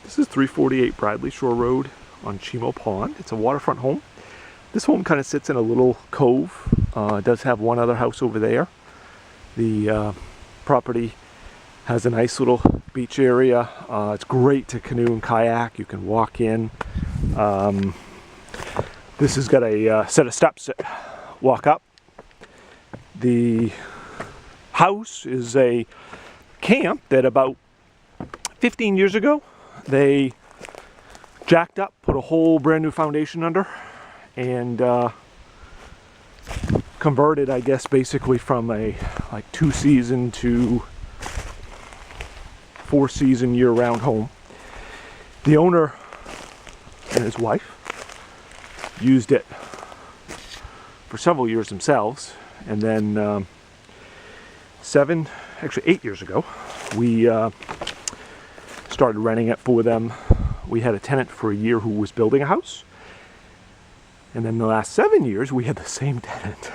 This is 348 Bradley Shore Road on Chemo Pond. It's a waterfront home. This home kind of sits in a little cove. It does have one other house over there. The property has a nice little beach area. It's great to canoe and kayak. You can walk in. This has got a set of steps that walk up. The house is a camp that about 15 years ago they jacked up, put a whole brand new foundation under, and converted, I guess, basically from a like 2-season to 4-season year-round home. The owner and his wife used it for several years themselves, and then 8 years ago we started renting it for them. We had a tenant for a year who was building a house, and then the last 7 years we had the same tenant.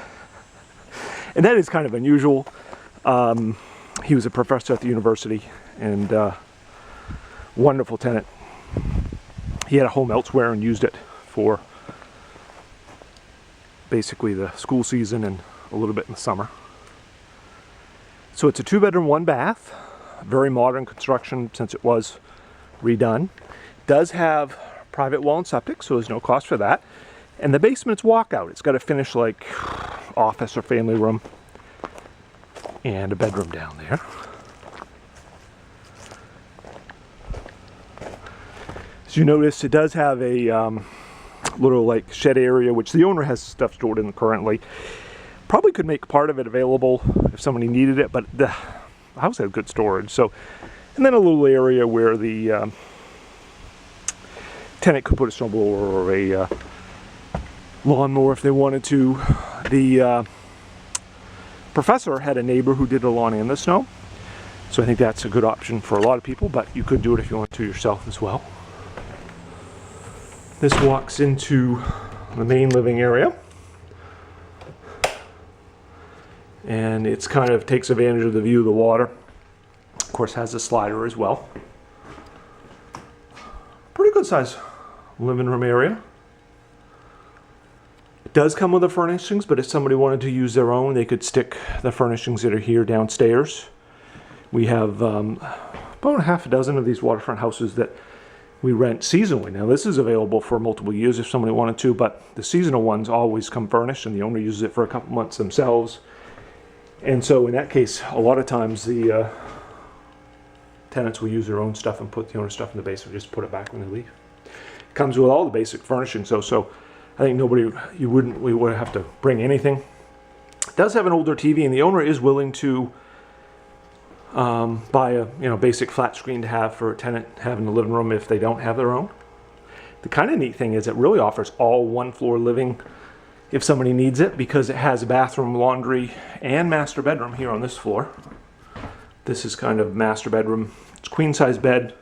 And that is kind of unusual. He was a professor at the university, and wonderful tenant. He had a home elsewhere and used it for basically the school season and a little bit in the summer. So it's a 2-bedroom, 1-bath, very modern construction since it was redone. Does have private well and septic, so there's no cost for that. And the basement's walkout. It's got a finished like office or family room and a bedroom down there. As you notice, it does have a little like shed area, which the owner has stuff stored in currently. Probably could make part of it available if somebody needed it, but the house has good storage. So, and then a little area where the tenant could put a snowblower or a lawnmower if they wanted to. The professor had a neighbor who did the lawn and the snow, so I think that's a good option for a lot of people, but you could do it if you want to yourself as well. This walks into the main living area, and it's kind of takes advantage of the view of the water. Of course, has a slider as well. Pretty good size living room area. It does come with the furnishings, but if somebody wanted to use their own, they could stick the furnishings that are here downstairs. We have about half a dozen of these waterfront houses that we rent seasonally. Now this is available for multiple years if somebody wanted to, but the seasonal ones always come furnished and the owner uses it for a couple months themselves. And so in that case, a lot of times the tenants will use their own stuff and put the owner's stuff in the basement, just put it back when they leave. It comes with all the basic furnishings though, so I think we wouldn't have to bring anything. It does have an older TV, and the owner is willing to buy a basic flat screen to have for a tenant having the living room if they don't have their own. The kind of neat thing is it really offers all 1-floor living if somebody needs it, because it has a bathroom, laundry, and master bedroom here on this floor. This is kind of master bedroom. It's queen size bed,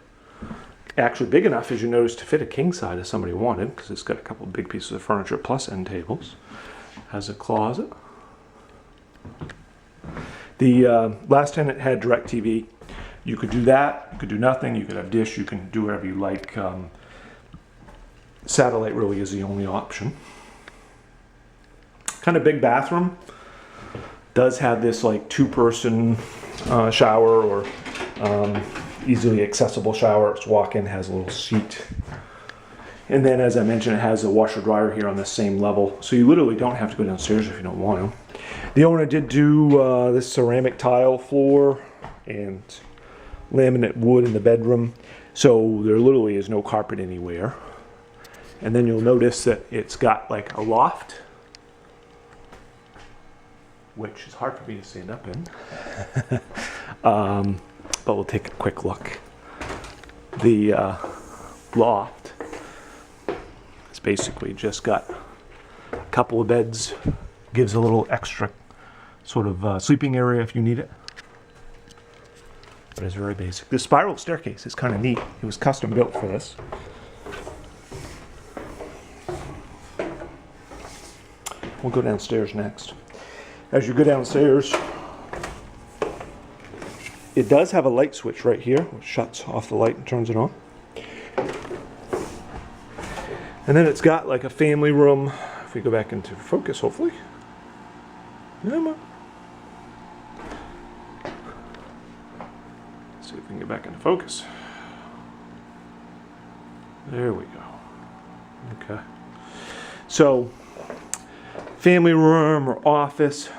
actually big enough, as you notice, to fit a king size if somebody wanted, because it's got a couple of big pieces of furniture plus end tables. Has a closet. The last tenant had DirecTV. You could do that, you could do nothing, you could have dish, you can do whatever you like. Satellite really is the only option. Kind of big bathroom. Does have this like 2-person shower or easily accessible shower. It's walk-in, has a little seat. And then, as I mentioned, it has a washer dryer here on the same level. So you literally don't have to go downstairs if you don't want to. The owner did do this ceramic tile floor and laminate wood in the bedroom. So there literally is no carpet anywhere. And then you'll notice that it's got like a loft, which is hard for me to stand up in. But we'll take a quick look. The loft is basically just got a couple of beds, gives a little extra sort of sleeping area if you need it. But it's very basic. The spiral staircase is kind of neat. It was custom built for this. We'll go downstairs next. As you go downstairs, it does have a light switch right here, which shuts off the light and turns it on. And then it's got like a family room. If we go back into focus, hopefully. Come on. Let's see if we can get back into focus. There we go. Okay. So, family room or office.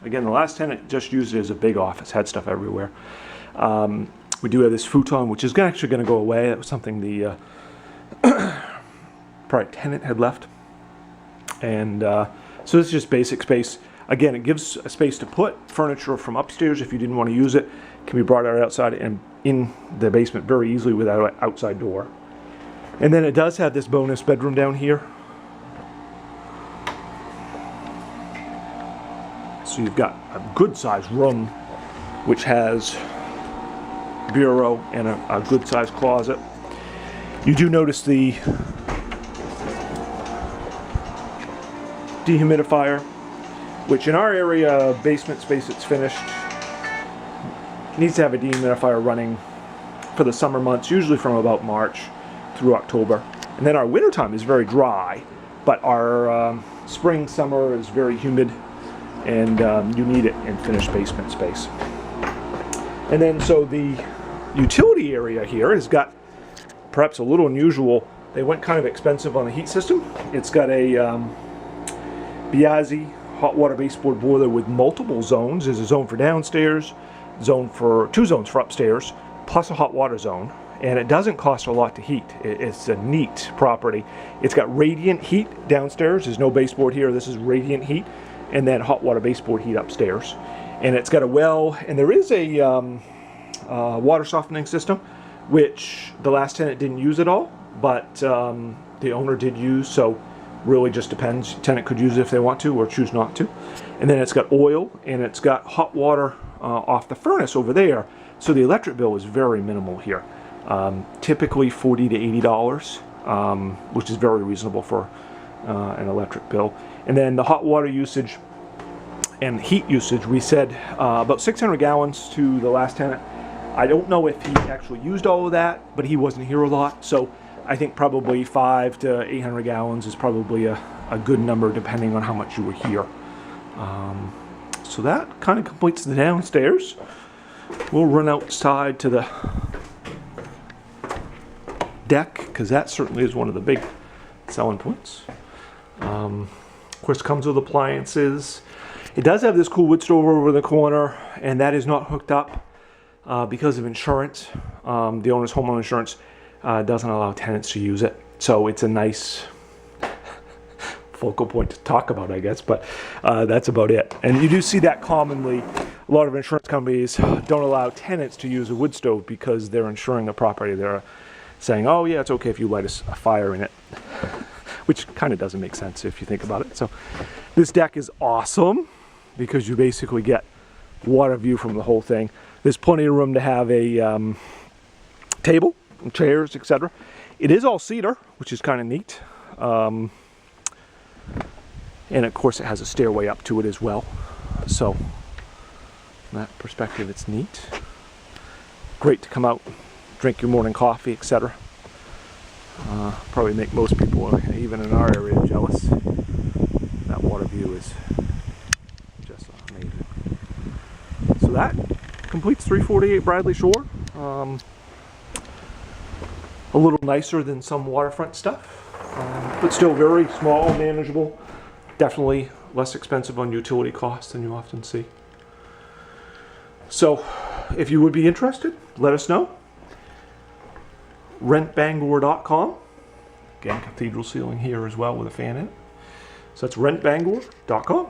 Again, the last tenant just used it as a big office, had stuff everywhere. We do have this futon, which is actually going to go away. That was something the prior tenant had left. And so this is just basic space. Again, it gives a space to put furniture from upstairs if you didn't want to use it. It can be brought out outside and in the basement very easily without an outside door. And then it does have this bonus bedroom down here. So you've got a good sized room which has bureau and a good sized closet. You do notice the dehumidifier, which in our area, basement space that's finished, needs to have a dehumidifier running for the summer months, usually from about March through October. And then our wintertime is very dry, but our spring, summer is very humid, and you need it in finished basement space. And then so the utility area here has got perhaps a little unusual. They went kind of expensive on the heat system. It's got a Biazzi hot water baseboard boiler with multiple zones. There's a zone for downstairs, two zones for upstairs, plus a hot water zone. And it doesn't cost a lot to heat. It's a neat property. It's got radiant heat downstairs. There's no baseboard here. This is radiant heat. And then hot water baseboard heat upstairs. And it's got a well, and there is a water softening system, which the last tenant didn't use at all, but the owner did use, so really just depends. Tenant could use it if they want to or choose not to. And then it's got oil, and it's got hot water off the furnace over there, so the electric bill is very minimal here. Typically $40 to $80, which is very reasonable for an electric bill. And then the hot water usage and heat usage, we said about 600 gallons to the last tenant. I don't know if he actually used all of that, but he wasn't here a lot, so I think probably 500 to 800 gallons is probably a good number depending on how much you were here. So that kind of completes the downstairs. We'll run outside to the deck, because that certainly is one of the big selling points. Of course, it comes with appliances. It does have this cool wood stove over the corner, and that is not hooked up because of insurance. The owner's homeowner insurance doesn't allow tenants to use it. So it's a nice focal point to talk about, I guess, but that's about it. And you do see that commonly. A lot of insurance companies don't allow tenants to use a wood stove because they're insuring a property. They're saying, oh yeah, it's okay if you light a fire in it, which kind of doesn't make sense if you think about it. So this deck is awesome because you basically get water view from the whole thing. There's plenty of room to have a table, chairs, etc. It is all cedar, which is kind of neat. And of course it has a stairway up to it as well. So from that perspective, it's neat. Great to come out, drink your morning coffee, etc. Probably make most people, even in our area, jealous. That water view is just amazing. So that completes 348 Bradley Shore. A little nicer than some waterfront stuff, but still very small, manageable. Definitely less expensive on utility costs than you often see. So if you would be interested, let us know. rentbangor.com. Again, cathedral ceiling here as well with a fan in it. So that's rentbangor.com.